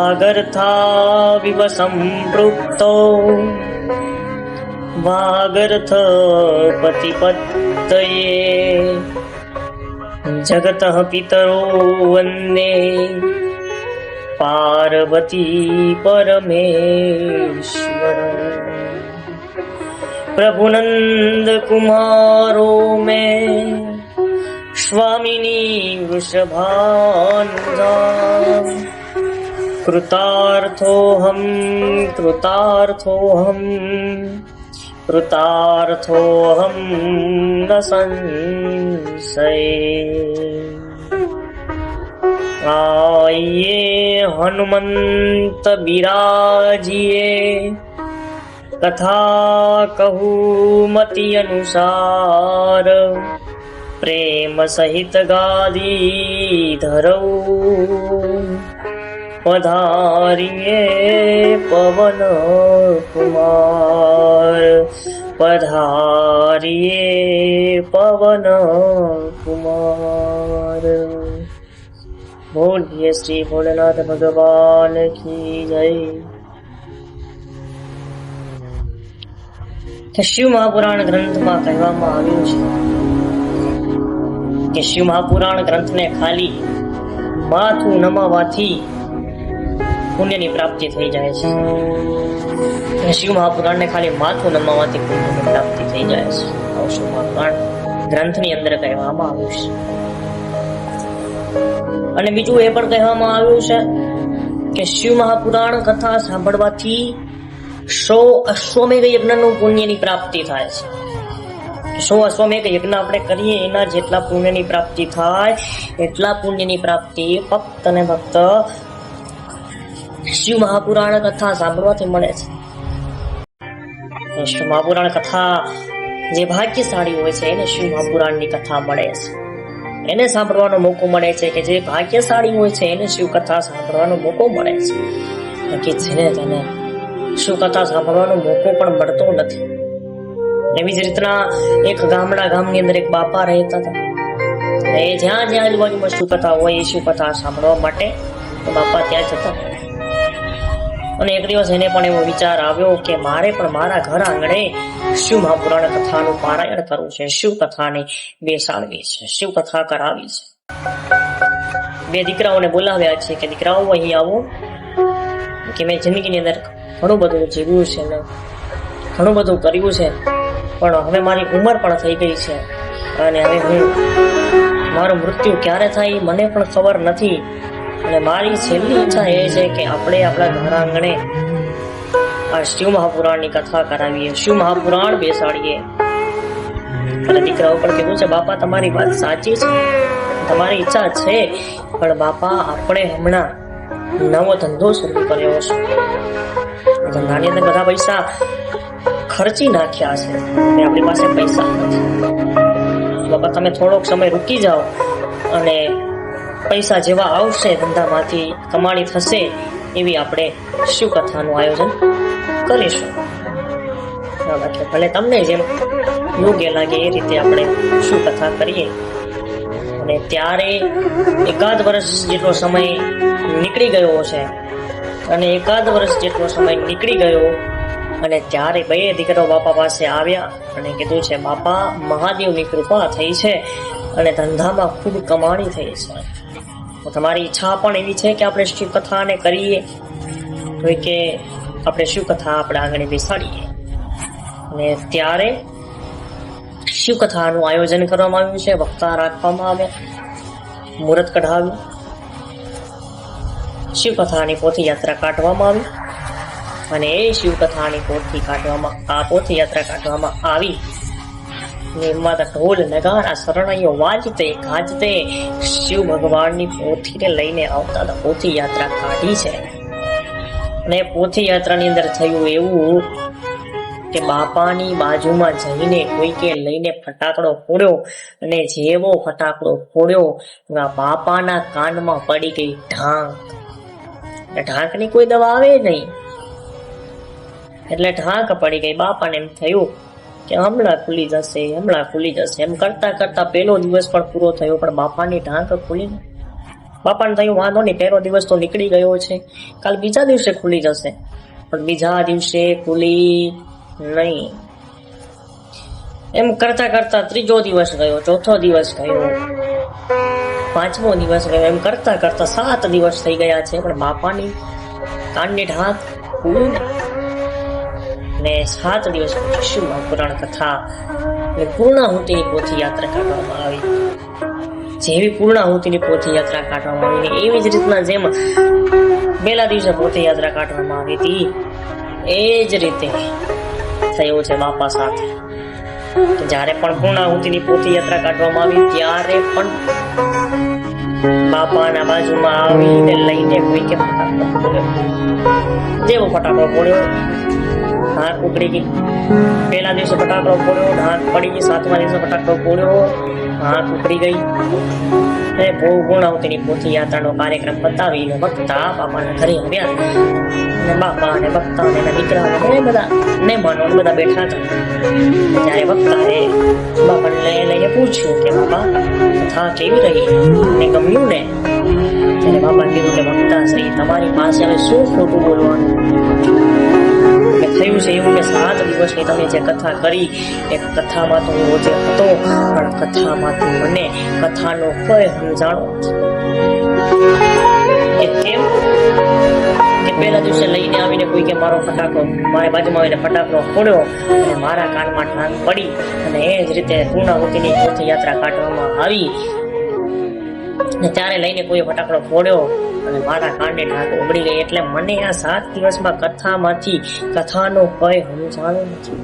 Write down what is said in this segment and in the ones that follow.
વાગર્થાવિવ સંપૃક્તો વાગર્થ પતિપત્તયે જગતઃ પિતરો વંદે પાર્વતી પરમેશ્વર પ્રભુનંદ કુમારો મેં સ્વામિની વૃષભાનુજા કૃતાર્થોહમ કૃતાર્થોહમ કૃતાર્થોહમ ન સંશય આયે હનુમંત બિરાજીએ કથા કહું મતિ અનુસાર પ્રેમ સહિત ગાદી ધરવું પધારીએ પવન કુમાર પધારીએ પવન કુમાર બોલીએ શ્રી ભોલેનાથ ભગવાન કી જય। શિવ મહાપુરાણ ગ્રંથમાં કહેવામાં આવ્યું છે કે શિવ મહાપુરાણ ગ્રંથને ખાલી માથું નમાવાથી પુણ્યની પ્રાપ્તિ થઈ જાય છે। શિવ મહાપુરાણને ખાલી માથું નમાવાથી પુણ્યની પ્રાપ્તિ થઈ જાય છે। શિવ મહાપુરાણ ગ્રંથની અંદર કહેવામાં આવ્યું છે। અને બીજું એ પણ કહેવામાં આવ્યું છે કે શિવ મહાપુરાણ કથા સાંભળવાથી 100 અશ્વમેઘ યજ્ઞનું પુણ્યની પ્રાપ્તિ થાય છે। 100 અશ્વમેઘ યજ્ઞ આપણે કરીએ એના જેટલા પુણ્યની પ્રાપ્તિ થાય એટલા પુણ્યની પ્રાપ્તિ ફક્ત ને ફક્ત શિવ મહાપુરાણ કથા સાંભળવાથી મળે છે। શિવ મહાપુરાણ કથા જે ભાગ્યશાળી હોય છે એને શિવ મહાપુરાણની કથા મળે છે, એને સાંભળવાનો મોકો મળે છે। કે જે ભાગ્યશાળી હોય છે એને શિવ કથા સાંભળવાનો મોકો મળે છે, કે જેને તેને શિવ કથા સાંભળવાનો મોકો પણ મળતો નથી। એવી જ રીતના એક ગામની અંદર એક બાપા રહેતા હતા। એ જ્યાં જ્યાં આજુબાજુમાં શિવ કથા હોય એ શિવ કથા સાંભળવા માટે બાપા ત્યાં જતા। અને એક દિવસ એને પણ એવો વિચાર આવ્યો કે મારે પણ મારા ઘર આંગણે શિવ મહાપુરાણ કથાનું પારાયણ કરવું છે, શિવ કથાને બેસાડવી છે, શિવ કથા કરાવી છે। 2 દીકરાઓને બોલાવ્યા છે કે દીકરાઓ અહીં આવો, કે મેં જિંદગીની અંદર ઘણું બધું જીવ્યું છે ને ઘણું બધું કર્યું છે, પણ હવે મારી ઉંમર પણ થઈ ગઈ છે અને હવે મારું મૃત્યુ ક્યારે થાય મને પણ ખબર નથી। અને મારી છેલ્લી ઈચ્છા એ છે કે આપણે આપણા ઘર આંગણે આ શિવ મહાપુરાણની કથા કરાવીએ, શિવ મહાપુરાણ બેસાડીએ। અને દીકરાઓ પણ કીધું છે બાપા તમારી વાત સાચી છે, તમારી ઈચ્છા છે, પણ બાપા આપણે હમણાં નવો ધંધો શરૂ કર્યો છે, ધંધાની અંદર બધા પૈસા ખર્ચી નાખ્યા છે, આપણી પાસે પૈસા નથી। બાપા તમે થોડોક સમય રૂકી જાઓ અને પૈસા જેવા આવશે ધંધામાંથી કમાણી થશે એવી આપણે શિવ કથાનું આયોજન કરીશું। ભલે તમને જેમ યોગ્ય લાગે એ રીતે આપણે શિવ કથા કરીએ। અને ત્યારે 1 વર્ષ જેટલો સમય નીકળી ગયો છે, અને 1 વર્ષ જેટલો સમય નીકળી ગયો અને ત્યારે 2 દીકરાઓ બાપા પાસે આવ્યા અને કીધું છે બાપા મહાદેવની કૃપા થઈ છે અને ધંધામાં ખૂબ કમાણી થઈ છે, તમારી ઈચ્છા પણ એવી છે કે આપણે શિવ કથાને કરીએ, તો કે આપણે શિવ કથા આપણે આંગણે બેસાડીએ। અને ત્યારે શિવ કથાનું આયોજન કરવામાં આવ્યું છે, વક્તા રાખવામાં આવ્યા, મુહૂર્ત કઢાવ્યું, શિવ કથાની પોથી યાત્રા કાઢવામાં આવી અને એ શિવ કથાની પોથી યાત્રા કાઢવામાં આવી। એમાં ઢોલ નગારા શરણાઈઓ વાજતે ગાજતે શિવ ભગવાનની પોથીને લઈને આવતા હતા, પોથી યાત્રા કાઢી છે। અને પોથી યાત્રાની અંદર થયું એવું કે બાપાની બાજુમાં જઈને કોઈકે લઈને ફટાકડો ફોડ્યો અને જેવો ફટાકડો ફોડ્યો બાપાના કાનમાં પડી ગઈ ઢાંક। ઢાંકની કોઈ દવા આવે નહીં એટલે ઢાંક પડી ગઈ। બાપાને એમ થયું કે હમણાં ખુલી જશે એમ કરતા કરતા 1લો દિવસ પણ પૂરો થયો પણ બાપાની ઢાંક ખુલી। બાપાને થયું વાંધો નહીં, પહેલો દિવસ તો નીકળી ગયો છે, કાલ બીજા દિવસે ખુલી જશે. પણ બીજા દિવસે ખુલી નહીં. એમ કરતા કરતા ત્રીજો દિવસ ગયો, ચોથો દિવસ ગયો, પાંચમો દિવસ ગયો, એમ કરતા કરતા 7 દિવસ થઈ ગયા છે, પણ બાપાની કાનની ઢાંક ખુલી ને 7 દિવસ પછી શું પુરાણ કથા પૂર્ણાહુતિની પોથી યાત્રા કાઢવામાં આવી. જેવી પૂર્ણાહુતિની પોથી યાત્રા કાઢવામાં આવી એવી જ રીતના જેમ પહેલા દિવસે પોથી યાત્રા કાઢવામાં આવી હતી એ જ રીતે થયું છે બાપા સાથે. જ્યારે પણ પૂર્ણાહુતિની પોથી યાત્રા કાઢવામાં આવી ત્યારે પણ બાપાના બાજુમાં આવીને લઈને કોઈ કે ફટાકડો ફોડ્યો. જેવો ફટાકડો ફોડ્યો ઢાંક ઉકળી ગઈ. પહેલા દિવસે ફટાકડો ફોડ્યો, ઢાંક પડી ગઈ. 7મા દિવસે ફટાકડો ફોડ્યો, ઢાંક ઉકળી ગઈ. પૂર્ણાહુતિની પોથી યાત્રાનો કાર્યક્રમ બતાવીને વક્તા બાપાના ઘરે આવ્યા. અને બાપા અને વક્તા અને એના દીકરા અને બધા મહેમાનો બધા બેઠા હતા. ત્યારે વક્તાએ બાપાને લઈને પૂછ્યું કે બાપા કથા કેવી રહી ને ગમ્યું ને? ત્યારે બાપા કીધું કે વક્તા શ્રી તમારી પાસે હવે શું ખોટું બોલવાનું? થયું છે એવું કે 7 દિવસની તમે જે કથા કરી એ કથામાં તો હું જે હતો પણ કથામાંથી મને કથાનો કોઈ સમજાણો કે કેમ કે પહેલા દિવસે લઈને આવીને કોઈ કે મારો ફટાકડો મારી બાજુમાં આવીને ફટાકડો ફોડ્યો અને મારા કાનમાં ઢાંક પડી અને એ જ રીતે પૂર્ણાહુતિની પોથી યાત્રા કાઢવામાં આવી ને ત્યારે લઈને કોઈ ફટાકડો ફોડ્યો અને મારા કાનને ઢાંક ઉગડી ગઈ. એટલે મને આ 7 દિવસમાં કથામાંથી કથાનો કોઈ સમજાણો નથી.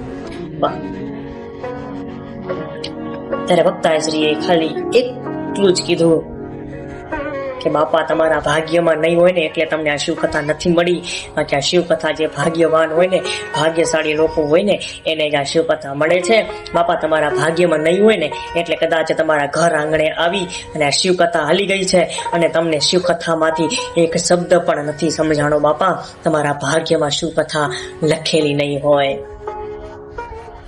ત્યારે વક્તાશ્રીએ ખાલી એટલું જ કીધું કે બાપા તમારા ભાગ્યમાં નહીં હોય ને એટલે તમને આ શિવકથા નથી મળી. બાકી આ શિવકથા જે ભાગ્યવાન હોય ને ભાગ્યશાળી લોકો હોય ને એને જ આ શિવકથા મળે છે. બાપા તમારા ભાગ્યમાં નહીં હોય ને એટલે કદાચ તમારા ઘર આંગણે આવી અને આ શિવકથા હાલી ગઈ છે અને તમને શિવકથામાંથી એક શબ્દ પણ નથી સમજાણો. બાપા તમારા ભાગ્યમાં શિવકથા લખેલી નહીં હોય.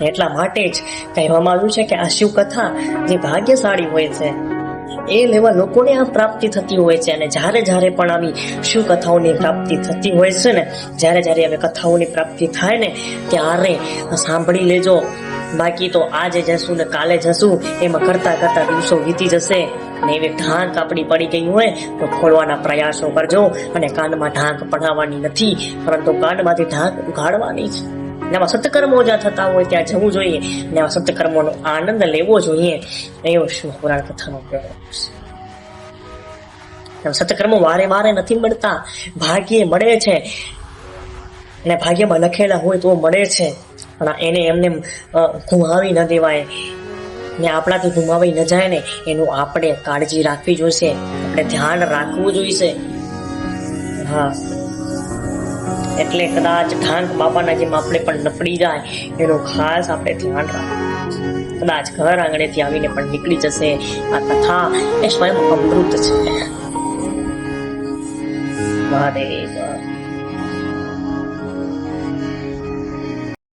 એટલા માટે જ કહેવામાં આવ્યું છે કે આ શિવકથા જે ભાગ્યશાળી હોય છે એ લેવા લોકોને આ પ્રાપ્તિ થતી હોય છે. અને જ્યારે જ્યારે પણ આવી શિવકથાઓની પ્રાપ્તિ થતી હોય છે ને, જ્યારે જ્યારે આવી કથાઓની પ્રાપ્તિ થાય ને ત્યારે સાંભળી લેજો. બાકી તો આજે જશું ને કાલે જશું એમાં કરતા કરતા દિવસો વીતી જશે. અને એવી ઢાંક આપણી પડી ગઈ હોય તો ખોલવાના પ્રયાસો કરજો. અને કાનમાં ઢાંક પડાવવાની નથી પરંતુ કાનમાંથી ઢાંક ઉઘાડવાની છે. એમાં સત્કર્મો જ્યાં થતા હોય ત્યાં જવું જોઈએ ને આવા સત્કર્મોનો આનંદ લેવો જોઈએ. એવો શું પુરાણ કથાનો પ્રયોગ છે. સત્કર્મો વારે વારે નથી મળતા, ભાગ્યે મળે છે અને ભાગ્યમાં લખેલા હોય તો મળે છે. પણ એને એમને ગુમાવી ન દેવાય ને આપણાથી ગુમાવી ન જાય ને એનું આપણે કાળજી રાખવી જોઈશે, આપણે ધ્યાન રાખવું જોઈશે. હા, એટલે કદાચ ઢાંક બાપાના જેમ આપણે પણ નપડી જાય એનું ખાસ આપણે ધ્યાન રાખવું. કદાચ ઘર આંગણેથી આવીને પણ નીકળી જશે. આ કથા એ સ્વયં અમૃત છે. મહાદેવ.